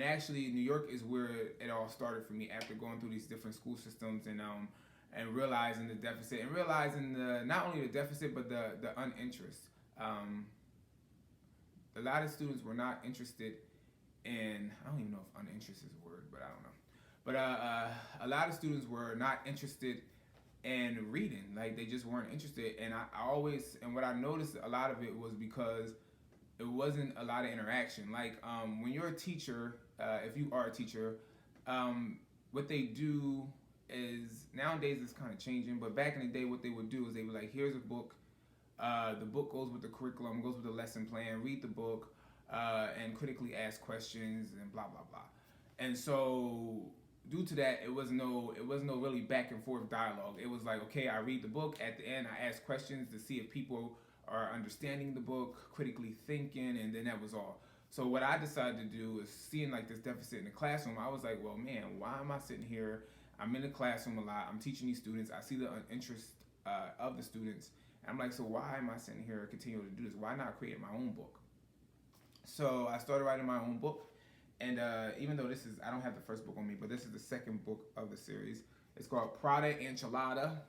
And actually, New York is where it all started for me after going through these different school systems and realizing the deficit and realizing the not only the deficit but the uninterest. Um, a lot of students were not interested in, I don't even know if uninterest is a word, but I don't know. But a lot of students were not interested in reading. Like they just weren't interested. And I always, and what I noticed a lot of it was because it wasn't a lot of interaction. Like when you're a teacher, if you are a teacher, what they do is nowadays it's kind of changing. But back in the day, what they would do is they would like, here's a book. The book goes with the curriculum, goes with the lesson plan. Read the book and critically ask questions and blah blah blah. And so due to that, it was no really back and forth dialogue. It was like, okay, I read the book. At the end, I ask questions to see if people are understanding the book, critically thinking, and then that was all. So what I decided to do is seeing like this deficit in the classroom. I was like, well, man, why am I sitting here? I'm in the classroom a lot. I'm teaching these students. I see the interest of the students. And I'm like, so why am I sitting here continuing to do this? Why not create my own book? So I started writing my own book. And even though I don't have the first book on me, but this is the second book of the series. It's called Prada Enchilada,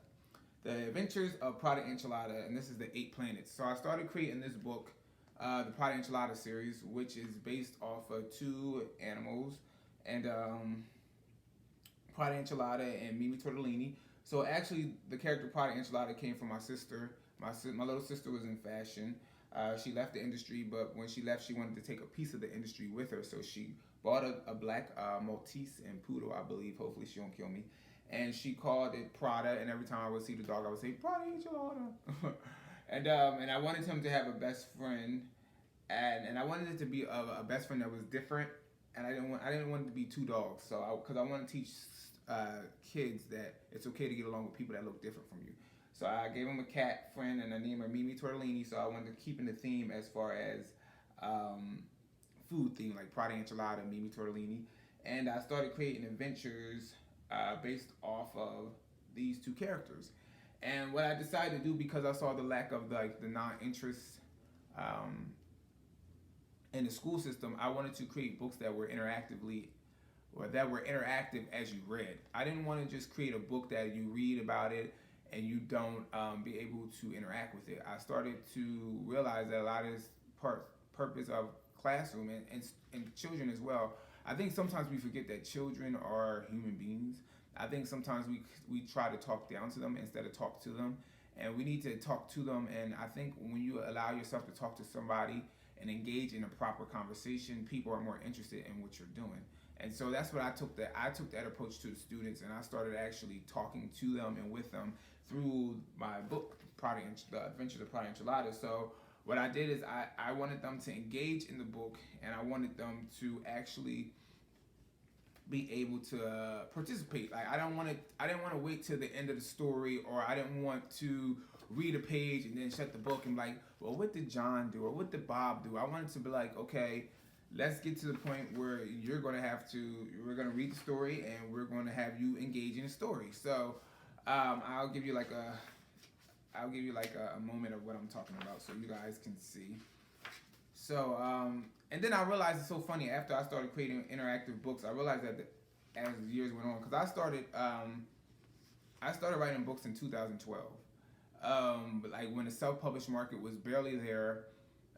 The Adventures of Prada Enchilada, and this is the 8 planets. So I started creating this book, the Prada Enchilada series, which is based off of two animals, and Prada Enchilada and Mimi Tortellini. So actually, the character Prada Enchilada came from my sister. My little sister was in fashion. She left the industry, but when she left, she wanted to take a piece of the industry with her. So she bought a black Maltese and poodle, I believe. Hopefully, she won't kill me. And she called it Prada. And every time I would see the dog, I would say Prada Enchilada. And I wanted him to have a best friend, and I wanted it to be a best friend that was different. And I didn't want it to be two dogs. So because I want to teach kids that it's okay to get along with people that look different from you. So I gave him a cat friend, and I named her Mimi Tortellini. So I wanted to keep in the theme as far as food theme, like Prada Enchilada, Mimi Tortellini. And I started creating adventures based off of these two characters. And what I decided to do, because I saw the lack of the non-interest um, in the school system, I wanted to create books that were interactive as you read. I didn't want to just create a book that you read about it and you don't be able to interact with it. I started to realize that a lot of this purpose of classroom and children as well. I think sometimes we forget that children are human beings. I think sometimes we try to talk down to them instead of talk to them, and we need to talk to them. And I think when you allow yourself to talk to somebody and engage in a proper conversation, people are more interested in what you're doing. And so that's what I took that approach to the students, and I started actually talking to them and with them through my book, The Adventures of Prada Enchilada. So what I did is I wanted them to engage in the book, and I wanted them to actually be able to participate. Like I didn't want to wait till the end of the story, or I didn't want to read a page and then shut the book and be like, well, what did John do, or what did Bob do? I wanted to be like, okay, let's get to the point where we're going to read the story and we're going to have you engage in the story. So I'll give you like a moment of what I'm talking about so you guys can see. So and then I realized it's so funny, after I started creating interactive books, I realized that as years went on, because I started writing books in 2012. But like when the self-published market was barely there.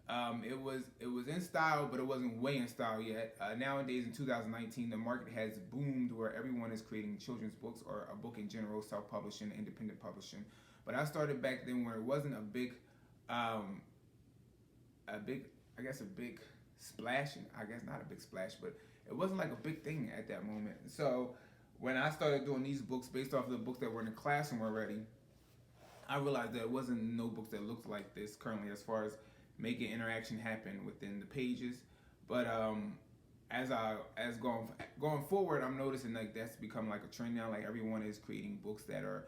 It was in style, but it wasn't way in style yet. Nowadays, in 2019, the market has boomed where everyone is creating children's books, or a book in general, self-publishing, independent publishing. But I started back then where it wasn't a big splash, and I guess not a big splash, but it wasn't like a big thing at that moment. So when I started doing these books based off of the books that were in the classroom already, I realized that it wasn't no books that looked like this currently as far as making interaction happen within the pages. But as going forward, I'm noticing like that's become like a trend now. Like everyone is creating books that they're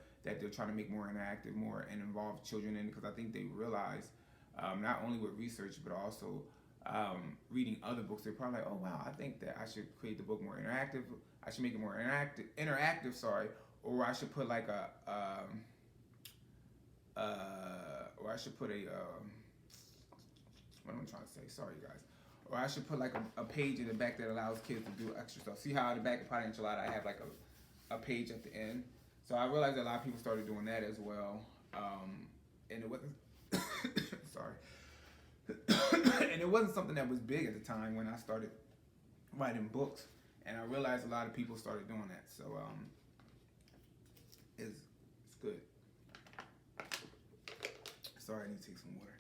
trying to make more interactive, more, and involve children in, because I think they realize not only with research but also reading other books, they're probably like, oh wow, I think that I should create the book more interactive. I should make it more interactive. Sorry, or I should put like or I should put a what am I trying to say? Sorry, guys. or I should put like a page in the back that allows kids to do extra stuff. See how in the back of Potty Enchilada I have like a page at the end. So I realized that a lot of people started doing that as well, and it wasn't sorry, and it wasn't something that was big at the time when I started writing books, and I realized a lot of people started doing that. So it's good. Sorry, I need to take some water.